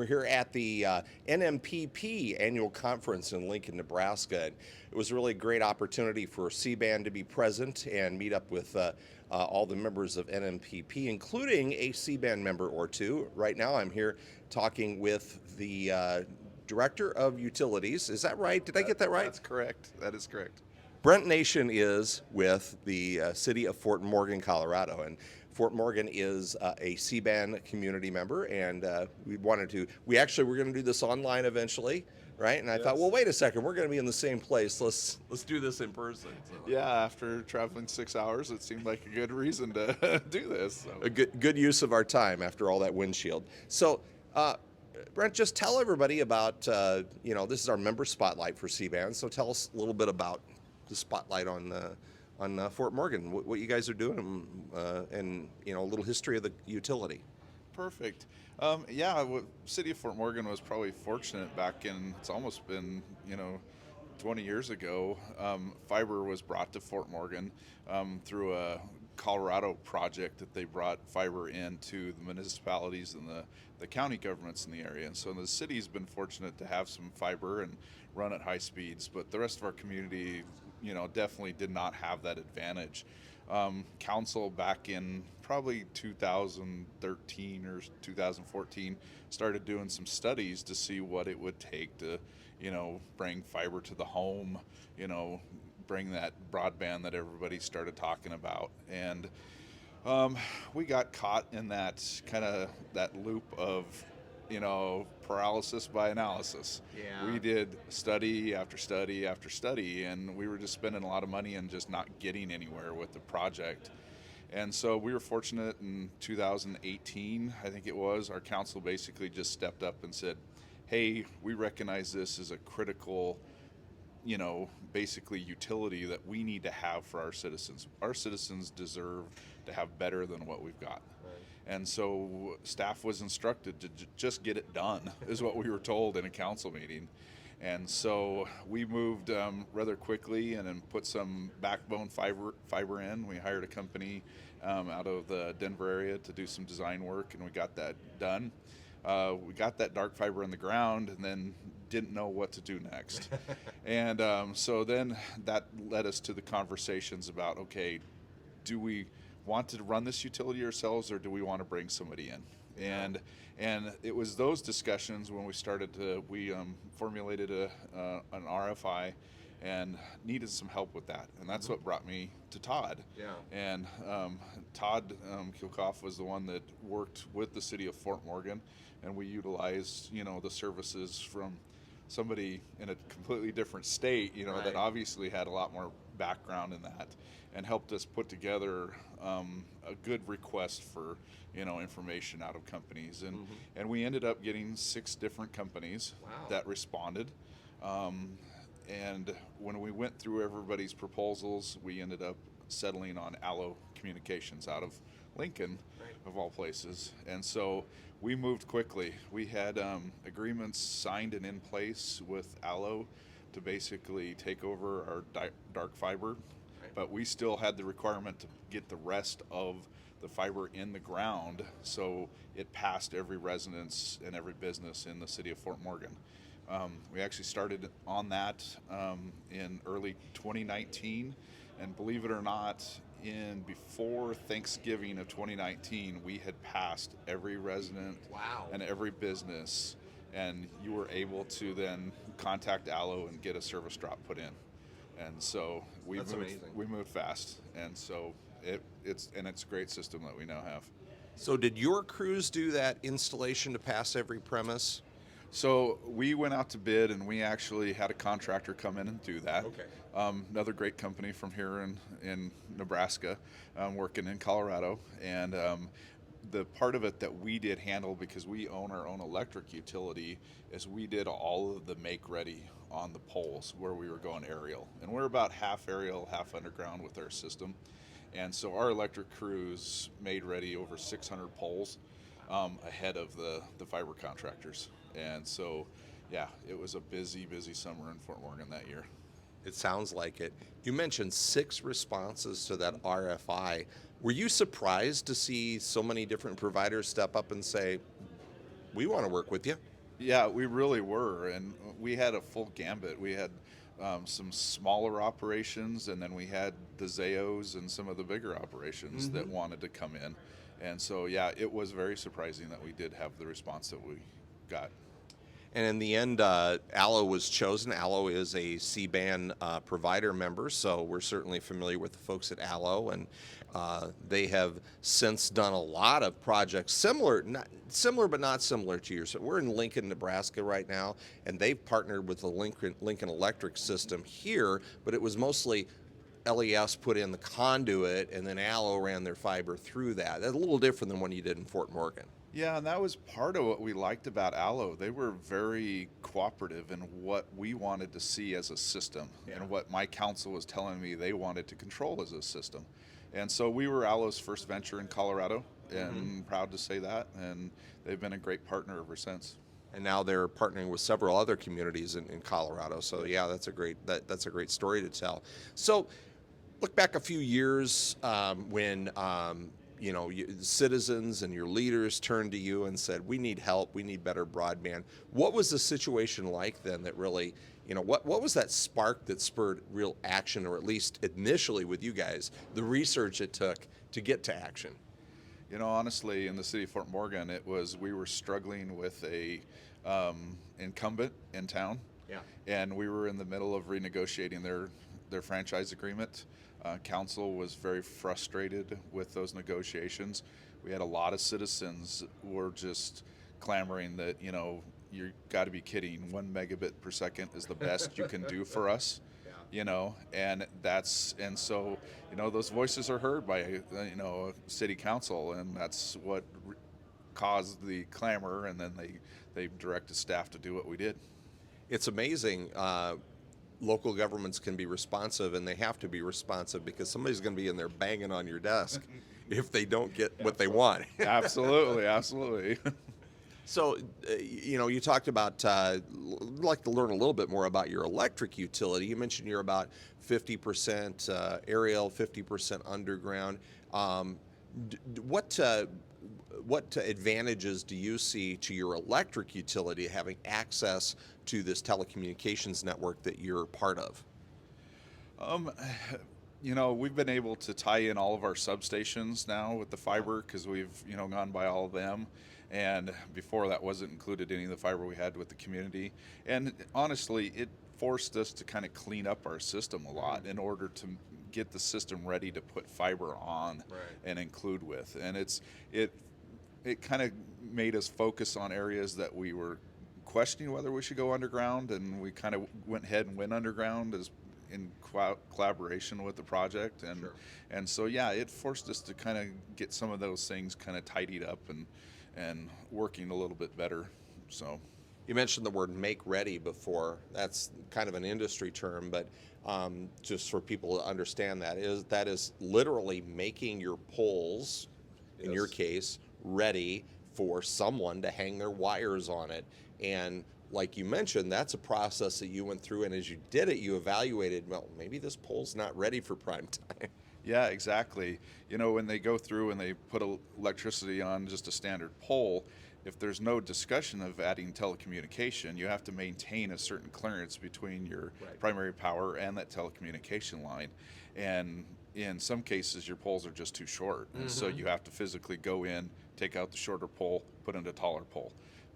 We're here at the NMPP annual conference in Lincoln, Nebraska. And it was really a great opportunity for CBAN to be present and meet up with all the members of NMPP, including a CBAN member or two. Right now I'm here talking with the Director of Utilities. Is that right? Did I get that right? That's correct. That is correct. Brent Nation is with the city of Fort Morgan, Colorado, and Fort Morgan is a CBAN community member, and we were going to do this online eventually, right? And I thought, well, wait a second, we're going to be in the same place. Let's do this in person. So. Yeah, after traveling 6 hours, it seemed like a good reason to do this. So. A good use of our time after all that windshield. So, Brent, just tell everybody about, this is our member spotlight for CBAN, so tell us a little bit about the spotlight on Fort Morgan, what you guys are doing, and a little history of the utility. Perfect. City of Fort Morgan was probably fortunate back in, it's almost been 20 years ago. Fiber was brought to Fort Morgan through a Colorado project that they brought fiber into the municipalities and the county governments in the area. And so the city's been fortunate to have some fiber and run at high speeds, but the rest of our community definitely did not have that advantage. Council back in probably 2013 or 2014 started doing some studies to see what it would take to, bring fiber to the home, bring that broadband that everybody started talking about. And we got caught in that loop of paralysis by analysis. Yeah. We did study after study after study, and we were just spending a lot of money and just not getting anywhere with the project. And so we were fortunate in 2018, I think it was, our council basically just stepped up and said, hey, we recognize this as a critical, basically utility that we need to have for our citizens. Our citizens deserve to have better than what we've got. And so staff was instructed to just get it done, is what we were told in a council meeting. And so we moved rather quickly and then put some backbone fiber in. We hired a company out of the Denver area to do some design work, and we got that done. We got that dark fiber in the ground and then didn't know what to do next. And so then that led us to the conversations about, okay, do we want to run this utility ourselves, or do we want to bring somebody in? And it was those discussions when we started to, we formulated an RFI and needed some help with that. And that's what brought me to Todd. Yeah. And Todd Kilkoff was the one that worked with the city of Fort Morgan, and we utilized, the services from somebody in a completely different state, Right. that obviously had a lot more background in that, and helped us put together a good request for information out of companies, and we ended up getting 6 different companies. Wow. That responded, and when we went through everybody's proposals, we ended up settling on Allo Communications out of Lincoln, Right. of all places. And so we moved quickly. We had agreements signed and in place with Allo to basically take over our dark fiber, but we still had the requirement to get the rest of the fiber in the ground, so it passed every residence and every business in the city of Fort Morgan. We actually started on that in early 2019, and believe it or not, before Thanksgiving of 2019, we had passed every resident. Wow. And every business, and you were able to then contact Allo and get a service drop put in. And so we moved fast, and so it's a great system that we now have. So did your crews do that installation to pass every premise? So we went out to bid, and we actually had a contractor come in and do that. Okay. Another great company from here in Nebraska, working in Colorado, and the part of it that we did handle, because we own our own electric utility, is we did all of the make ready on the poles where we were going aerial, and we're about half aerial, half underground with our system. And so our electric crews made ready over 600 poles ahead of the fiber contractors. And so, yeah, it was a busy summer in Fort Morgan that year. It sounds like it. You mentioned 6 responses to that RFI. Were you surprised to see so many different providers step up and say, we want to work with you? Yeah, we really were, and we had a full gambit. We had some smaller operations, and then we had the Zaos and some of the bigger operations that wanted to come in. And so, yeah, it was very surprising that we did have the response that we got. And in the end, Allo was chosen. Allo is a CBAN provider member, so we're certainly familiar with the folks at Allo, and they have since done a lot of projects similar, but not similar to yours. So we're in Lincoln, Nebraska right now, and they've partnered with the Lincoln Electric system here, but it was mostly LES put in the conduit, and then Allo ran their fiber through that. That's a little different than what you did in Fort Morgan. Yeah, and that was part of what we liked about Allo. They were very cooperative in what we wanted to see as a system, and what my council was telling me they wanted to control as a system. And so we were Allo's first venture in Colorado, and proud to say that, and they've been a great partner ever since. And now they're partnering with several other communities in Colorado. So yeah, that's a great story to tell. So look back a few years when citizens and your leaders turned to you and said, "We need help. We need better broadband." What was the situation like then that really, what was that spark that spurred real action, or at least initially with you guys, the research it took to get to action? Honestly, in the city of Fort Morgan, we were struggling with a incumbent in town, and we were in the middle of renegotiating their franchise agreement. Council was very frustrated with those negotiations. We had a lot of citizens who were just clamoring that, you got to be kidding. 1 megabit per second is the best you can do for us, and so, those voices are heard by, city council, and that's what caused the clamor, and then they directed staff to do what we did. It's amazing. Local governments can be responsive, and they have to be responsive because somebody's going to be in there banging on your desk if they don't get what they want. Absolutely. So, you talked about, I'd like to learn a little bit more about your electric utility. You mentioned you're about 50% aerial, 50% underground. What advantages do you see to your electric utility having access to this telecommunications network that you're part of? We've been able to tie in all of our substations now with the fiber because we've, gone by all of them. And before that wasn't included any of the fiber we had with the community. And honestly, it forced us to kind of clean up our system a lot in order to get the system ready to put fiber on and include with. And it kind of made us focus on areas that we were questioning whether we should go underground, and we kind of went ahead and went underground as in collaboration with the project, and so yeah, it forced us to kind of get some of those things kind of tidied up and working a little bit better. So you mentioned the word "make ready" before. That's kind of an industry term, but just for people to understand, that is literally making your poles, in your case, ready for someone to hang their wires on it. And like you mentioned, that's a process that you went through, and as you did it, you evaluated, well, maybe this pole's not ready for prime time. Yeah, exactly. When they go through and they put electricity on just a standard pole, if there's no discussion of adding telecommunication, you have to maintain a certain clearance between your primary power and that telecommunication line. And in some cases, your poles are just too short. And so you have to physically go in, take out the shorter pole, put in a taller pole.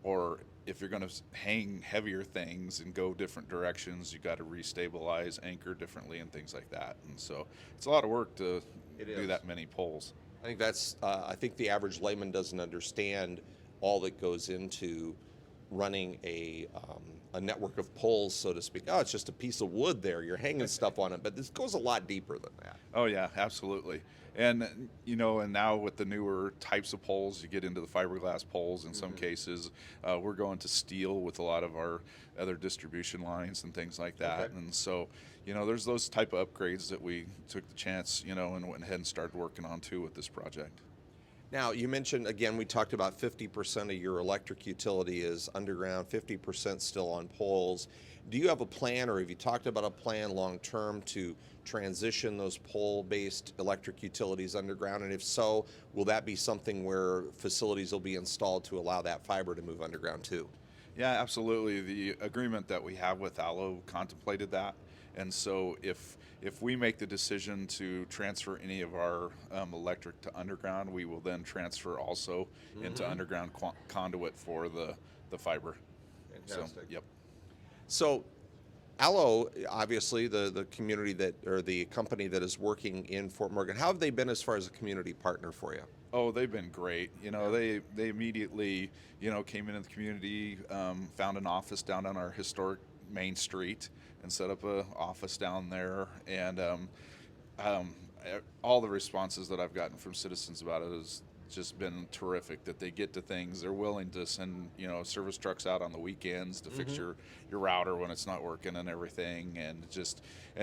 Or if you're going to hang heavier things and go different directions, you got to restabilize, anchor differently, and things like that. And so it's a lot of work to do that many poles. I think the average layman doesn't understand all that goes into running a network of poles, so to speak. Oh, it's just a piece of wood there. You're hanging stuff on it, but this goes a lot deeper than that. Oh yeah, absolutely. And and now with the newer types of poles, you get into the fiberglass poles. In some cases, we're going to steel with a lot of our other distribution lines and things like that. And so, there's those type of upgrades that we took the chance, and went ahead and started working on too with this project. Now, you mentioned, again, we talked about 50% of your electric utility is underground, 50% still on poles. Do you have a plan, or have you talked about a plan long-term to transition those pole-based electric utilities underground? And if so, will that be something where facilities will be installed to allow that fiber to move underground too? Yeah, absolutely. The agreement that we have with Allo contemplated that, and so if we make the decision to transfer any of our electric to underground, we will then transfer also into underground conduit for the fiber. Fantastic. So, yep. So Allo, obviously, the community that, or the company that is working in Fort Morgan, how have they been as far as a community partner for you? Oh, they've been great. You know, they immediately, came into the community, found an office down on our historic main street, and set up a office down there. And um, all the responses that I've gotten from citizens about it has just been terrific. That they get to things, they're willing to send service trucks out on the weekends to fix your router when it's not working and everything, and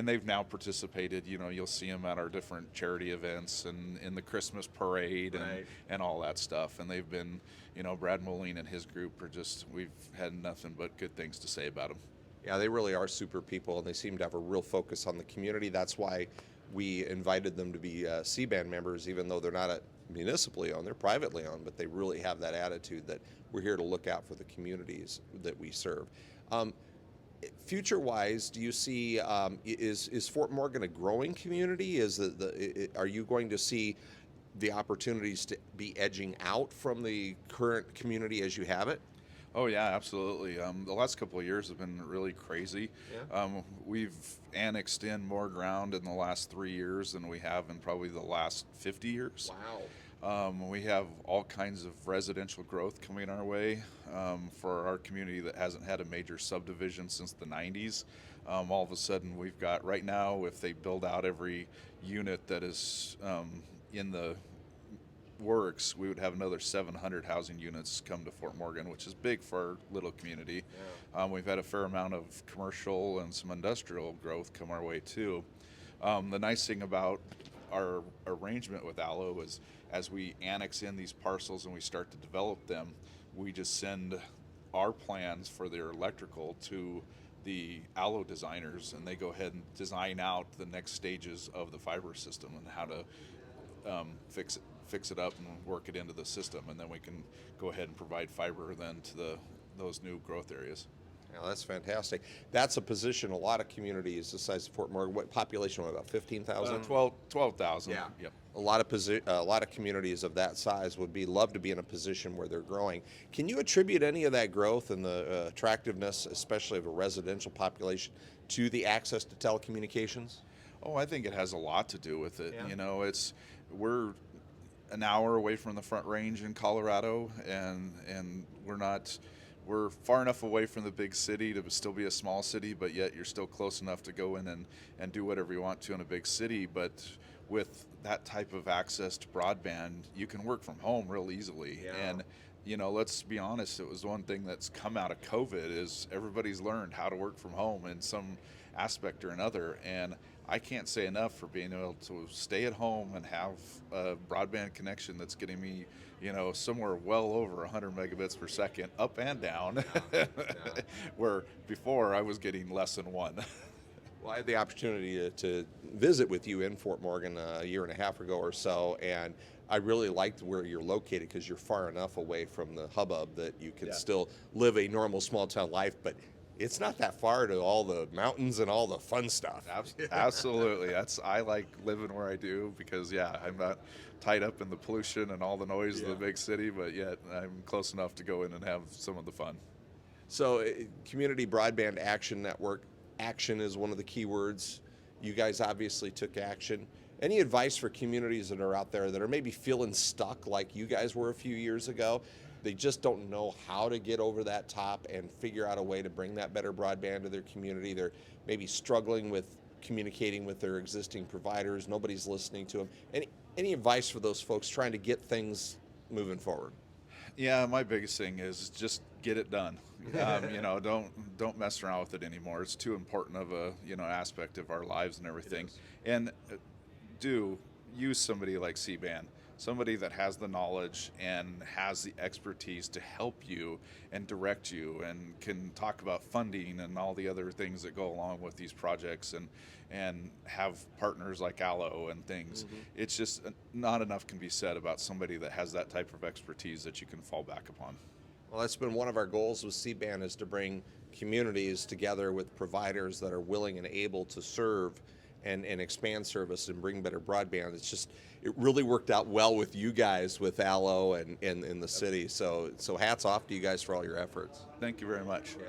they've now participated. You'll see them at our different charity events and in the Christmas parade and all that stuff. And they've been, Brad Moline and his group we've had nothing but good things to say about them. Yeah, they really are super people, and they seem to have a real focus on the community. That's why we invited them to be CBAN members, even though they're not municipally owned, they're privately owned, but they really have that attitude that we're here to look out for the communities that we serve. Future-wise, do you see, is Fort Morgan a growing community? Are you going to see the opportunities to be edging out from the current community as you have it? Oh yeah, absolutely. The last couple of years have been really crazy. Yeah. We've annexed in more ground in the last 3 years than we have in probably the last 50 years. Wow. We have all kinds of residential growth coming our way for our community that hasn't had a major subdivision since the 90s. All of a sudden, we've got right now, if they build out every unit that is in the works, we would have another 700 housing units come to Fort Morgan, which is big for our little community. Yeah. We've had a fair amount of commercial and some industrial growth come our way too. The nice thing about our arrangement with Allo is as we annex in these parcels and we start to develop them, we just send our plans for their electrical to the Allo designers, and they go ahead and design out the next stages of the fiber system and how to fix it up and work it into the system, and then we can go ahead and provide fiber then to those new growth areas. Yeah, that's fantastic. That's a position a lot of communities the size of Fort Morgan. What population? About 15,000? 12,000. Yeah. Yep. A lot of communities of that size would love to be in a position where they're growing. Can you attribute any of that growth and the attractiveness, especially of a residential population, to the access to telecommunications? Oh, I think it has a lot to do with it. Yeah. We're an hour away from the Front Range in Colorado, and we're far enough away from the big city to still be a small city, but yet you're still close enough to go in and do whatever you want to in a big city. But with that type of access to broadband, you can work from home real easily. Yeah. And let's be honest, it was one thing that's come out of COVID is everybody's learned how to work from home in some aspect or another. And I can't say enough for being able to stay at home and have a broadband connection that's getting me, somewhere well over 100 megabits per second up and down, Yeah. where before I was getting less than one. Well, I had the opportunity to visit with you in Fort Morgan a year and a half ago or so, and I really liked where you're located because you're far enough away from the hubbub that you can still live a normal small town life, but it's not that far to all the mountains and all the fun stuff. Absolutely. I like living where I do because I'm not tied up in the pollution and all the noise of the big city, but yet I'm close enough to go in and have some of the fun. So, Community Broadband Action Network, action is one of the key words. You guys obviously took action. Any advice for communities that are out there that are maybe feeling stuck like you guys were a few years ago? They just don't know how to get over that top and figure out a way to bring that better broadband to their community. They're maybe struggling with communicating with their existing providers. Nobody's listening to them. Any advice for those folks trying to get things moving forward? Yeah, my biggest thing is just get it done. Don't mess around with it anymore. It's too important of a aspect of our lives and everything. And do use somebody like CBAN, somebody that has the knowledge and has the expertise to help you and direct you and can talk about funding and all the other things that go along with these projects, and have partners like Allo and things. It's just not enough can be said about somebody that has that type of expertise that you can fall back upon. Well, that's been one of our goals with CBAN, is to bring communities together with providers that are willing and able to serve and expand service and bring better broadband. It really worked out well with you guys with Allo and in the city. So hats off to you guys for all your efforts. Thank you very much. Yeah.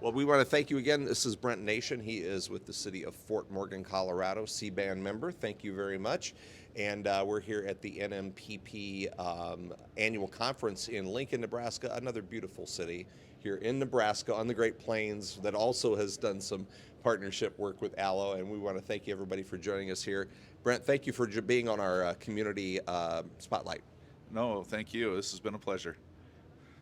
Well, we want to thank you again. This is Brent Nation. He is with the city of Fort Morgan, Colorado, CBAN member. Thank you very much. And we're here at the NMPP annual conference in Lincoln, Nebraska, another beautiful city here in Nebraska on the Great Plains that also has done some partnership work with Allo. And we want to thank you, everybody, for joining us here. Brent, thank you for being on our community spotlight. No, thank you. This has been a pleasure.